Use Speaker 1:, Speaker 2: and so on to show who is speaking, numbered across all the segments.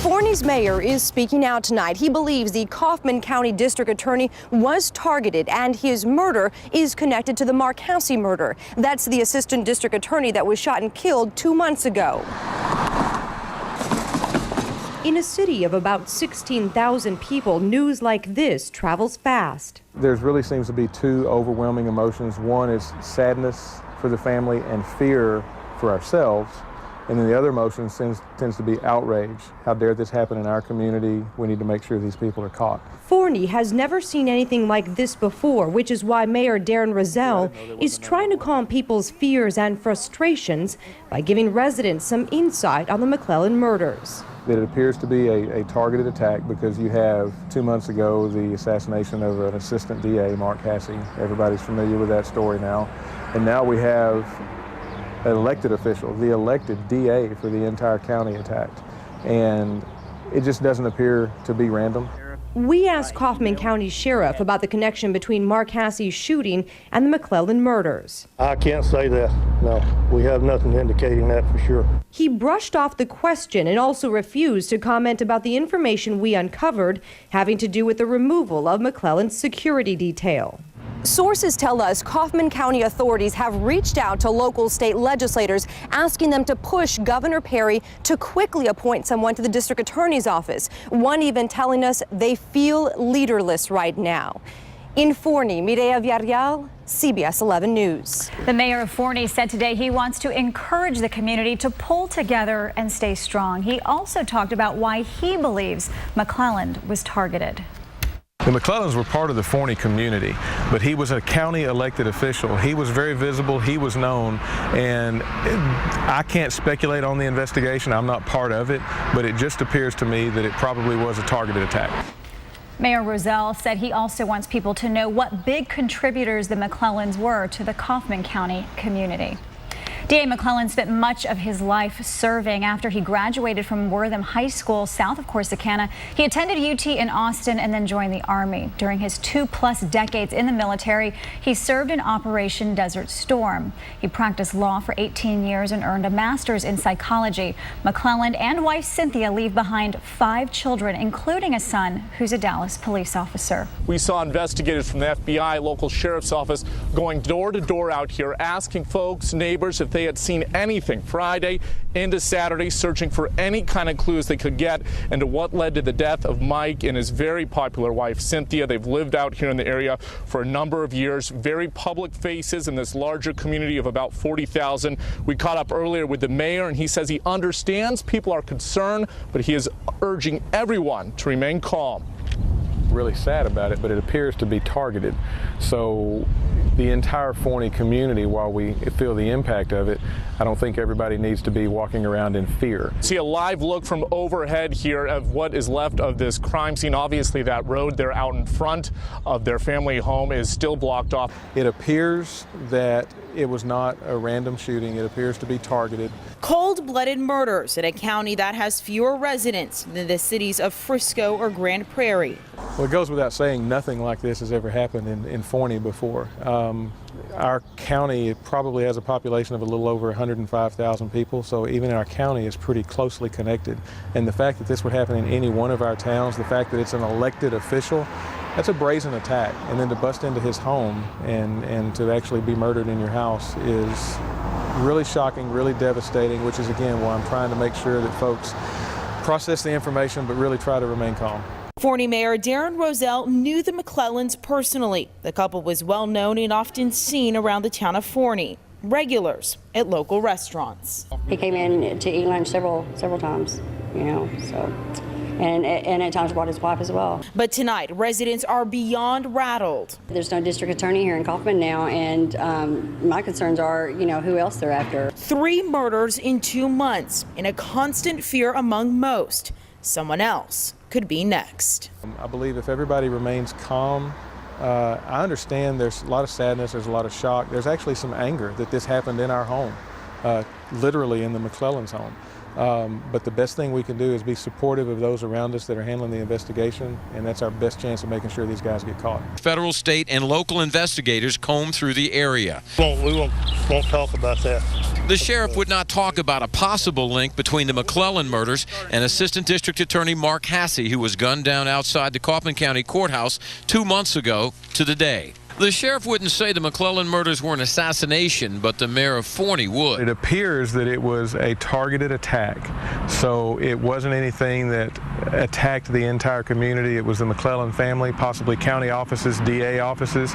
Speaker 1: Forney's mayor is speaking out tonight. He believes the Kaufman County District Attorney was targeted and his murder is connected to the Marcassi murder. That's the assistant district attorney that was shot and killed 2 months ago. In a city of about 16,000 people, news like this travels fast.
Speaker 2: There really seems to be two overwhelming emotions. One is sadness for the family and fear for ourselves. And then the other emotion tends to be outrage. How dare this happen in our community? We need to make sure these people are caught.
Speaker 1: Forney has never seen anything like this before, which is why Mayor Darren Rozell is trying to calm people's fears and frustrations by giving residents some insight on the McLelland murders.
Speaker 2: It appears to be a targeted attack because you have 2 months ago the assassination of an assistant DA, Mark Hassey. Everybody's familiar with that story now. And now we have an elected official, the elected DA for the entire county attacked. And it just doesn't appear to be random.
Speaker 1: We asked Kaufman County Sheriff about the connection between Mark Hassey's shooting and the McLelland murders.
Speaker 3: I can't say that. No, we have nothing indicating that for sure.
Speaker 1: He brushed off the question and also refused to comment about the information we uncovered having to do with the removal of McLelland's security detail. Sources tell us Kaufman County authorities have reached out to local state legislators asking them to push Governor Perry to quickly appoint someone to the district attorney's office. One even telling us they feel leaderless right now. In Forney, Mireya Villarreal, CBS 11 News.
Speaker 4: The mayor of Forney said today he wants to encourage the community to pull together and stay strong. He also talked about why he believes McLelland was targeted.
Speaker 2: The McLellands were part of the Forney community, but he was a county elected official. He was very visible, he was known, and I can't speculate on the investigation. I'm not part of it, but it just appears to me that it probably was a targeted attack.
Speaker 4: Mayor Rozell said he also wants people to know what big contributors the McLellands were to the Kaufman County community. D.A. McLelland spent much of his life serving. After he graduated from Wortham High School south of Corsicana, he attended UT in Austin and then joined the Army. During his 2+ decades in the military, he served in Operation Desert Storm. He practiced law for 18 years and earned a master's in psychology. McLelland and wife Cynthia leave behind 5 children, including a son who's a Dallas police officer.
Speaker 5: We saw investigators from the FBI, local sheriff's office, going door to door out here, asking folks, neighbors, if they had seen anything Friday into Saturday, searching for any kind of clues they could get into what led to the death of Mike and his very popular wife, Cynthia. They've lived out here in the area for a number of years, very public faces in this larger community of about 40,000. We caught up earlier with the mayor, and he says he understands people are concerned, but he is urging everyone to remain calm.
Speaker 2: Really sad about it, but it appears to be targeted. So the entire Forney community, while we feel the impact of it, I don't think everybody needs to be walking around in fear.
Speaker 5: See a live look from overhead here of what is left of this crime scene. Obviously that road there out in front of their family home is still blocked off.
Speaker 2: It appears that it was not a random shooting. It appears to be targeted.
Speaker 6: Cold-blooded murders in a county that has fewer residents than the cities of Frisco or Grand Prairie.
Speaker 2: Well, it goes without saying nothing like this has ever happened in Forney before. Our county probably has a population of a little over 105,000 people, so even our county is pretty closely connected. And the fact that this would happen in any one of our towns, the fact that it's an elected official, that's a brazen attack. And then to bust into his home and to actually be murdered in your house is really shocking, really devastating, which is again why I'm trying to make sure that folks process the information but really try to remain calm.
Speaker 6: Forney Mayor Darren Rozell knew the McLellands personally. The couple was well known and often seen around the town of Forney, regulars at local restaurants.
Speaker 7: He came in to eat lunch several times, so. And at times brought his wife as well.
Speaker 6: But tonight, residents are beyond rattled.
Speaker 7: There's no district attorney here in Kaufman now, and my concerns are, who else they're after. 3
Speaker 6: murders in 2 months, and a constant fear among most. Someone else could be next.
Speaker 2: I believe if everybody remains calm, I understand there's a lot of sadness, there's a lot of shock. There's actually some anger that this happened in our home. literally in the McLelland's home. But the best thing we can do is be supportive of those around us that are handling the investigation, and that's our best chance of making sure these guys get caught.
Speaker 8: Federal, state, and local investigators comb through the area.
Speaker 3: We won't talk about that.
Speaker 8: The sheriff would not talk about a possible link between the McLelland murders and Assistant District Attorney Mark Hassey, who was gunned down outside the Kaufman County Courthouse 2 months ago to the day. The sheriff wouldn't say the McLelland murders were an assassination, but the mayor of Forney would.
Speaker 2: It appears that it was a targeted attack, so it wasn't anything that attacked the entire community. It was the McLelland family, possibly county offices, DA offices.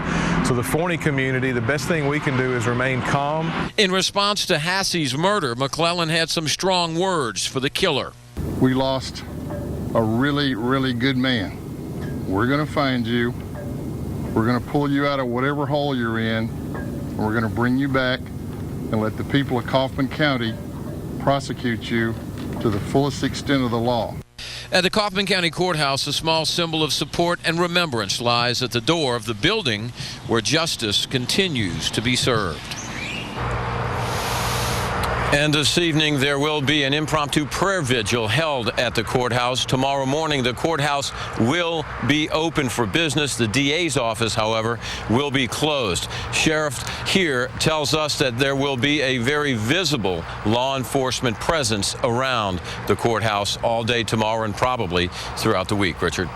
Speaker 2: So the Forney community, the best thing we can do is remain calm.
Speaker 8: In response to Hassey's murder, McLelland had some strong words for the killer.
Speaker 9: We lost a really, really good man. We're going to find you. We're going to pull you out of whatever hole you're in, and we're going to bring you back and let the people of Kaufman County prosecute you to the fullest extent of the law.
Speaker 8: At the Kaufman County Courthouse, a small symbol of support and remembrance lies at the door of the building where justice continues to be served. And this evening, there will be an impromptu prayer vigil held at the courthouse. Tomorrow morning, the courthouse will be open for business. The DA's office, however, will be closed. Sheriff here tells us that there will be a very visible law enforcement presence around the courthouse all day tomorrow and probably throughout the week. Richard.